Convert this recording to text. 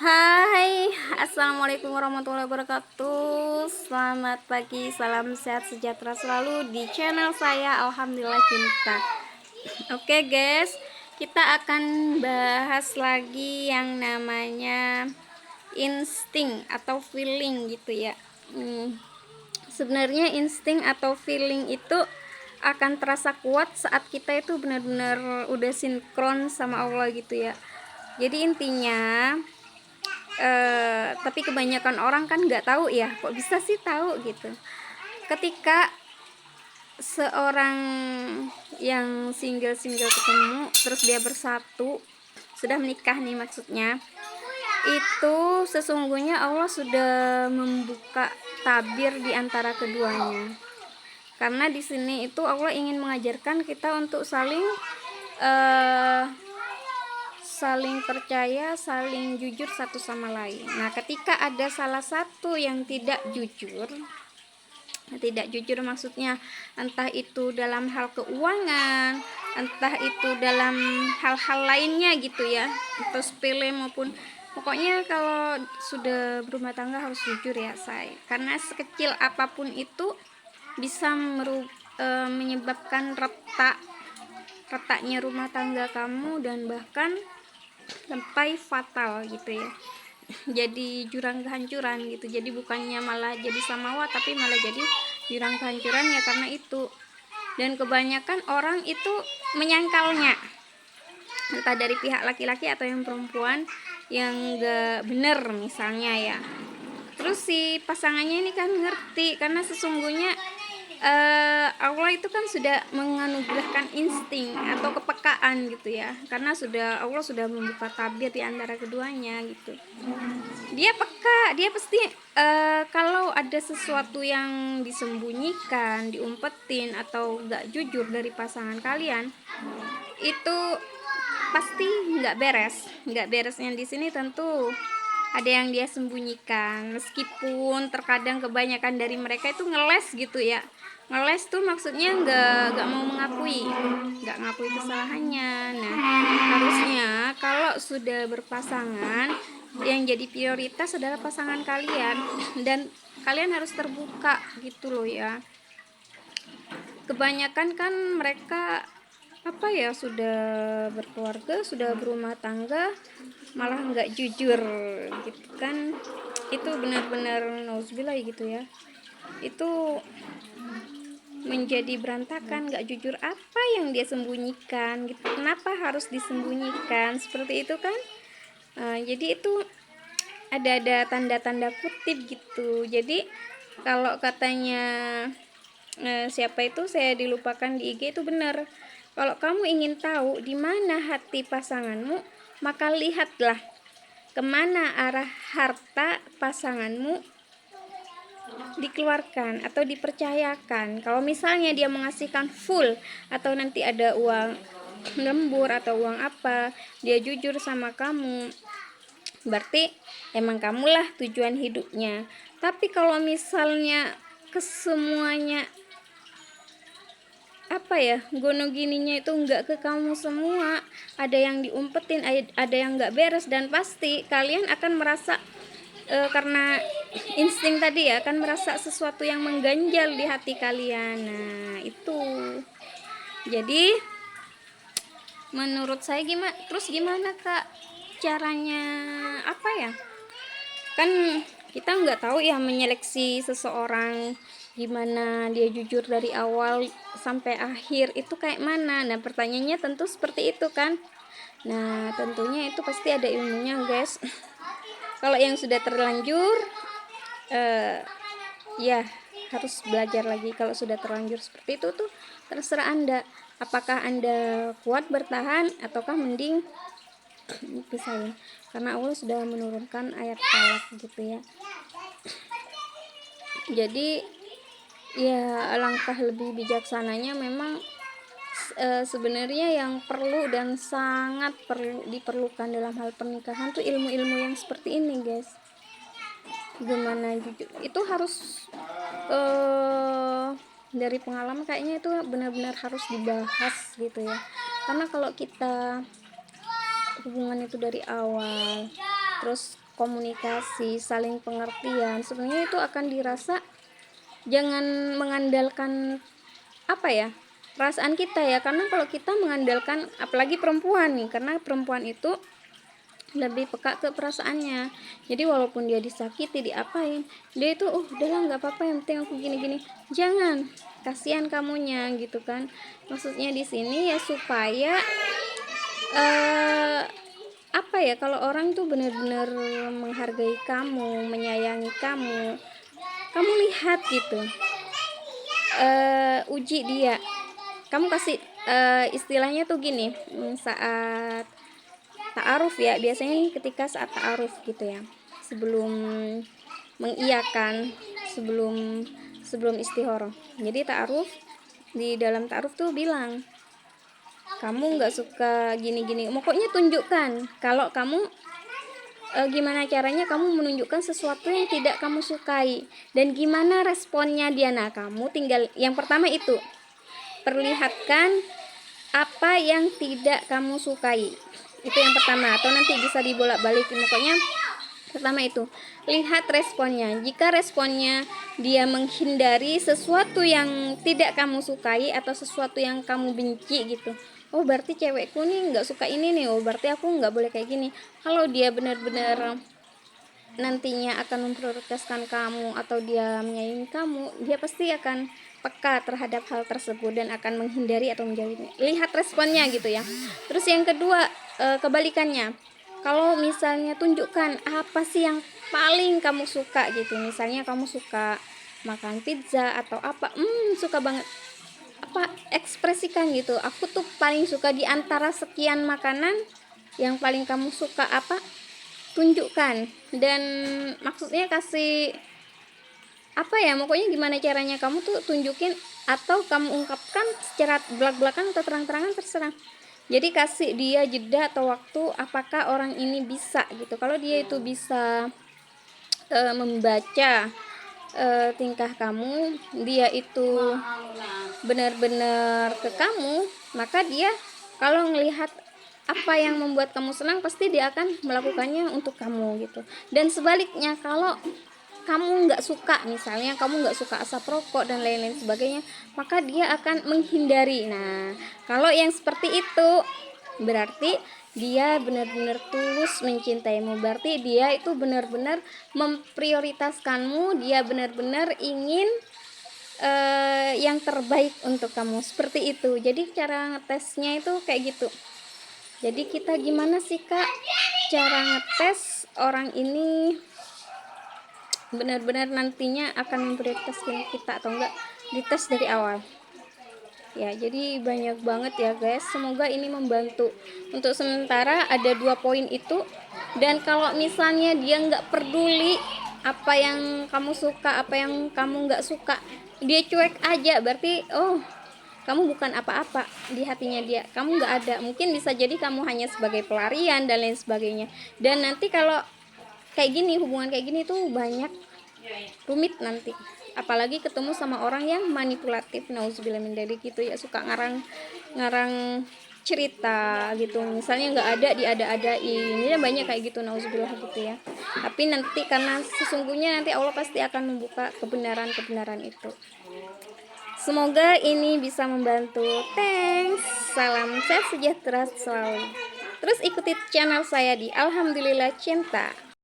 Hai, assalamualaikum warahmatullahi wabarakatuh. Selamat pagi, salam sehat sejahtera selalu di channel saya Alhamdulillah Cinta. Oke guys, kita akan bahas lagi yang namanya insting atau feeling gitu ya. Sebenarnya insting atau feeling itu akan terasa kuat saat kita itu benar-benar udah sinkron sama Allah gitu ya. Jadi intinya tapi kebanyakan orang kan nggak tahu ya, kok bisa sih tahu gitu. Ketika seorang yang single ketemu terus dia bersatu, sudah menikah nih maksudnya, itu sesungguhnya Allah sudah membuka tabir di antara keduanya. Karena di sini itu Allah ingin mengajarkan kita untuk saling percaya, saling jujur satu sama lain. Nah, ketika ada salah satu yang tidak jujur maksudnya entah itu dalam hal keuangan, entah itu dalam hal-hal lainnya gitu ya, atau sepele maupun pokoknya kalau sudah berumah tangga harus jujur ya say, karena sekecil apapun itu bisa menyebabkan retaknya rumah tangga kamu dan bahkan sampai fatal gitu ya, jadi jurang kehancuran gitu. Jadi bukannya malah jadi samawa tapi malah jadi jurang kehancuran ya karena itu. Dan kebanyakan orang itu menyangkalnya, entah dari pihak laki-laki atau yang perempuan yang gak bener misalnya ya. Terus si pasangannya ini kan ngerti, karena sesungguhnya Allah itu kan sudah menganugerahkan insting atau kepekaan gitu ya, karena Allah sudah membuka tabir di antara keduanya gitu. Dia peka, dia pasti kalau ada sesuatu yang disembunyikan, diumpetin atau gak jujur dari pasangan kalian, itu pasti nggak beresnya di sini. Tentu ada yang dia sembunyikan, meskipun terkadang kebanyakan dari mereka itu ngeles gitu ya. Ngeles tuh maksudnya nggak mau nggak ngakui kesalahannya. Nah, harusnya kalau sudah berpasangan, yang jadi prioritas adalah pasangan kalian, dan kalian harus terbuka gitu loh ya. Kebanyakan kan mereka sudah berkeluarga, sudah berumah tangga, malah nggak jujur gitu kan. Itu benar-benar nauzubillah gitu ya, itu menjadi berantakan, nggak jujur. Apa yang dia sembunyikan gitu, kenapa harus disembunyikan seperti itu kan. Jadi itu ada tanda-tanda kutip gitu. Jadi kalau katanya siapa itu, saya dilupakan di IG, itu benar. Kalau kamu ingin tahu di mana hati pasanganmu, maka lihatlah kemana arah harta pasanganmu dikeluarkan atau dipercayakan. Kalau misalnya dia mengasihkan full, atau nanti ada uang lembur atau uang apa, dia jujur sama kamu, berarti emang kamulah tujuan hidupnya. Tapi kalau misalnya kesemuanya gono gininya itu enggak ke kamu semua, ada yang diumpetin, ada yang enggak beres, dan pasti kalian akan merasa karena insting tadi ya, akan merasa sesuatu yang mengganjal di hati kalian. Nah itu, jadi menurut saya gimana kak caranya, kan kita nggak tahu ya menyeleksi seseorang, gimana dia jujur dari awal sampai akhir itu kayak mana. Nah pertanyaannya tentu seperti itu kan. Nah tentunya itu pasti ada ilmunya guys. Kalau yang sudah terlanjur ya harus belajar lagi. Kalau sudah terlanjur seperti itu tuh terserah anda, apakah anda kuat bertahan ataukah mending pisahin, karena Allah sudah menurunkan ayat talak gitu ya. Jadi ya alangkah lebih bijaksananya memang sebenarnya yang perlu dan sangat diperlukan dalam hal pernikahan tuh ilmu-ilmu yang seperti ini guys. Gimana jujur itu harus dari pengalaman kayaknya itu benar-benar harus dibahas gitu ya. Karena kalau kita hubungan itu dari awal terus komunikasi, saling pengertian, sebenarnya itu akan dirasa. Jangan mengandalkan apa ya, perasaan kita ya, karena kalau kita mengandalkan, apalagi perempuan nih, karena perempuan itu lebih peka ke perasaannya. Jadi walaupun dia disakiti, diapain, dia itu udahlah nggak apa-apa, yang penting aku gini-gini. Jangan, kasihan kamunya gitu kan. Maksudnya di sini ya supaya apa ya, kalau orang tuh benar-benar menghargai kamu, menyayangi kamu, kamu lihat gitu, uji dia, kamu kasih istilahnya tuh gini, saat ta'aruf ya, biasanya nih ketika saat ta'aruf gitu ya, sebelum mengiyakan, sebelum sebelum istihoroh. Jadi ta'aruf, di dalam ta'aruf tuh bilang, kamu nggak suka gini-gini, pokoknya tunjukkan kalau kamu gimana caranya kamu menunjukkan sesuatu yang tidak kamu sukai dan gimana responnya dia. Nah, kamu tinggal yang pertama itu perlihatkan apa yang tidak kamu sukai, itu yang pertama, atau nanti bisa dibolak-balikin. Pokoknya pertama itu lihat responnya. Jika responnya dia menghindari sesuatu yang tidak kamu sukai atau sesuatu yang kamu benci gitu, oh berarti cewekku nih nggak suka ini nih, oh berarti aku nggak boleh kayak gini. Kalau dia benar-benar nantinya akan memprioritaskan kamu atau dia menyayangi kamu, dia pasti akan peka terhadap hal tersebut dan akan menghindari atau menjauhi. Lihat responnya gitu ya. Terus yang kedua, kebalikannya, kalau misalnya tunjukkan apa sih yang paling kamu suka gitu. Misalnya kamu suka makan pizza atau apa, suka banget, apa, ekspresikan gitu, aku tuh paling suka di antara sekian makanan, yang paling kamu suka apa, tunjukkan. Dan maksudnya kasih apa ya, pokoknya gimana caranya kamu tuh tunjukin atau kamu ungkapkan secara belak-belakan atau terang-terangan, terserah. Jadi kasih dia jeda atau waktu, apakah orang ini bisa gitu. Kalau dia itu bisa membaca tingkah kamu, dia itu benar-benar ke kamu, maka dia kalau ngelihat apa yang membuat kamu senang, pasti dia akan melakukannya untuk kamu gitu. Dan sebaliknya, kalau kamu nggak suka, misalnya kamu nggak suka asap rokok dan lain-lain sebagainya, maka dia akan menghindari. Nah, kalau yang seperti itu berarti dia benar-benar tulus mencintaimu, berarti dia itu benar-benar memprioritaskanmu, dia benar-benar ingin yang terbaik untuk kamu, seperti itu. Jadi cara ngetesnya itu kayak gitu. Jadi kita gimana sih Kak cara ngetes orang ini benar-benar nantinya akan memprioritaskan kita atau enggak, dites dari awal ya. Jadi banyak banget ya guys, semoga ini membantu. Untuk sementara ada 2 poin itu, dan kalau misalnya dia nggak peduli apa yang kamu suka, apa yang kamu nggak suka, dia cuek aja, berarti oh kamu bukan apa-apa di hatinya dia, kamu nggak ada. Mungkin bisa jadi kamu hanya sebagai pelarian dan lain sebagainya. Dan nanti kalau kayak gini, hubungan kayak gini tuh banyak rumit nanti, apalagi ketemu sama orang yang manipulatif, nauzubillah min dzalik gitu ya, suka ngarang cerita gitu, misalnya nggak ada diada-adain, ya banyak kayak gitu, nauzubillah gitu ya. Tapi nanti karena sesungguhnya nanti Allah pasti akan membuka kebenaran-kebenaran itu. Semoga ini bisa membantu. Thanks. Salam sehat sejahtera selalu. Terus ikuti channel saya di Alhamdulillah Cinta.